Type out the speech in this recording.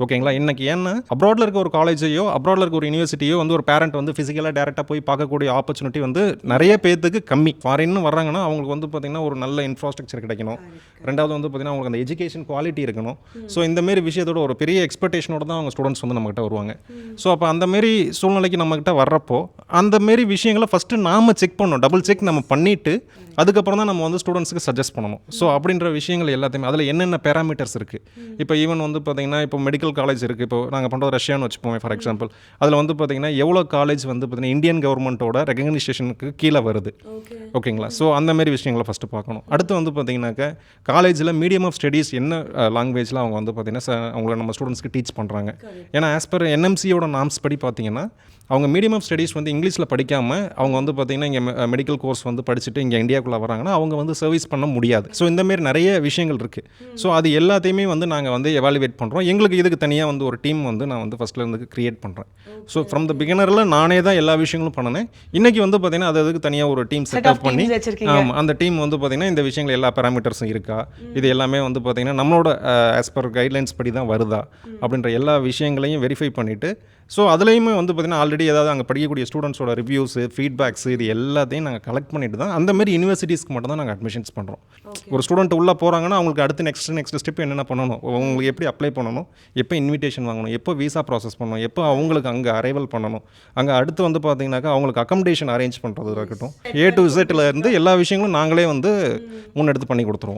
ஓகேங்களா? இன்னைக்கு ஏன்னா அப்ராட்ல இருக்க ஒரு காலேஜையோ, அப்ராட்ல இருக்க ஒரு யுனிவர்சிட்டியோ வந்து ஒரு பேரண்ட் வந்து ஃபிசிக்கலா டைரக்ட்டா போய் பார்க்கக்கூடிய ஆப்பர்ச்சுனிட்டி வந்து நெறைய பேத்துக்கு கம்மி. ஃபாரின்னு வர்றாங்கன்னா, அவங்களுக்கு வந்து பார்த்தீங்கன்னா, ஒரு நல்ல இன்ஃப்ராஸ்ட்ரக்சர் கிடைக்கணும். 2வது வந்து பார்த்தீங்கன்னா, அவங்களுக்கு அந்த எஜுகேஷன் குவாலிட்டி இருக்கணும். ஸோ இந்த மாரி விஷயத்தோட ஒரு பெரிய எக்ஸ்பெக்டேஷனோட தான் அவங்க ஸ்டூடண்ட்ஸ் வந்து நம்மகிட்ட வருவாங்க. ஸோ அப்போ அந்த மாரி சூழ்நிலைக்கு நம்மகிட்ட வர்றப்போ, அந்த மாரி விஷயங்கள ஃபர்ஸ்ட்டு நாம செக் பண்ணணும். டபுள் செக் நம்ம பண்ணிட்டு, அதுக்கப்புறம் தான் நம்ம வந்து ஸ்டூடண்ட்ஸ்க்கு சஜெஸ்ட் பண்ணணும். ஸோ அப்படின்ற விஷயங்கள் எல்லாத்தையுமே அதில் என்னென்ன பேராமீட்டர்ஸ் இருக்குது. இப்போ ஈவன் வந்து பார்த்தீங்கன்னா, இப்போ மெடிக்கல் காலேஜ் இருக்குது. இப்போ நாங்கள் பண்ணுறது ரஷ்யான்னு வச்சுப்போமே ஃபார் எக்ஸாம்பிள். அதில் வந்து பார்த்தீங்கன்னா, எவ்வளோ காலேஜ் வந்து பார்த்தீங்கன்னா இந்தியன் கவர்மெண்ட்டோட ரெகக்னிஷேஷனுக்கு கீழே வருது. ஓகேங்களா? ஸோ அந்த மாரி விஷயங்களை ஃபஸ்ட்டு பார்க்கணும். அடுத்து வந்து பார்த்தீங்கன்னாக்கா, காலேஜில் மீடியம் ஆஃப் ஸ்டடீஸ் என்ன லாங்குவேஜில் அவங்க வந்து பார்த்தீங்கன்னா அவங்கள நம்ம ஸ்டூடெண்ட்ஸ்க்கு டீச் பண்ணுறாங்க. ஏன்னா ஆஸ் பர் என்எம்சியோட நார்ம்ஸ் படி பார்த்தீங்கன்னா, அவங்க மீடியம் ஆஃப் ஸ்டடீஸ் வந்து இங்கிலீஷில் படிக்காமல் அவங்க வந்து பார்த்தீங்கன்னா இங்கே மெடிக்கல் கோர்ஸ் வந்து படிச்சுட்டு இங்கே இந்தியாவுக்குள்ளே வராங்கன்னா அவங்க வந்து சர்வீஸ் பண்ண முடியாது. ஸோ இந்தமாரி நிறைய விஷயங்கள் இருக்குது. ஸோ அது எல்லாத்தையுமே வந்து நாங்கள் வந்து எவாலுவேட் பண்ணுறோம். எங்களுக்கு இதுக்கு தனியாக வந்து ஒரு டீம் வந்து நான் வந்து ஃபஸ்ட்டில் இருந்து கிரியேட் பண்ணுறேன். ஸோ ஃப்ரம் த பிகினரில் நானே தான் எல்லா விஷயங்களும் பண்ணினேன். இன்றைக்கி வந்து பார்த்தீங்கன்னா அதுக்கு தனியாக ஒரு டீம் செட்டப் பண்ணி அந்த டீம் வந்து பார்த்தீங்கன்னா இந்த விஷயங்கள் எல்லா பேராமீட்டர்ஸும் இருக்கா, இது எல்லாமே வந்து பார்த்தீங்கன்னா நம்மளோட ஆஸ் பர் கைட்லைன்ஸ் படி தான் வருதா அப்படின்ற எல்லா விஷயங்களையும் வெரிஃபை பண்ணிவிட்டு, ஸோ அதுலேயுமே வந்து பார்த்தீங்கன்னா ஆல்ரெடி ஏதாவது அங்கே படிக்கக்கூடிய ஸ்டூடெண்ட்ஸோட ரிவ்யூஸு, ஃபீட்பேக்ஸு இது எல்லாத்தையும் நாங்கள் கலெக்ட் பண்ணிட்டு தான் அந்தமாரி யூனிவர்சிட்டிஸ்க்கு மட்டும் தான் நாங்கள் அட்மிஷன்ஸ் பண்ணுறோம். ஒரு ஸ்டூடெண்ட் உள்ளே போகிறாங்கன்னா அவங்களுக்கு அடுத்து நெக்ஸ்ட் ஸ்டெப் என்னென்ன பண்ணணும், அவங்களுக்கு எப்படி அப்ளை பண்ணணும், எப்போ இன்விடேஷன் வாங்கணும், எப்போ விசா ப்ராசஸ் பண்ணணும், எப்போ அவங்களுக்கு அங்கே அரைவல் பண்ணணும், அங்கே அடுத்து வந்து பார்த்தீங்கன்னாக்கா அவங்களுக்கு அக்கமடேஷன் அரேஞ்ச் பண்ணுறது இருக்கட்டும், A to Z இருந்து எல்லா விஷயங்களும் நாங்களே வந்து முன்னெடுத்து பண்ணி கொடுத்துருவோம்.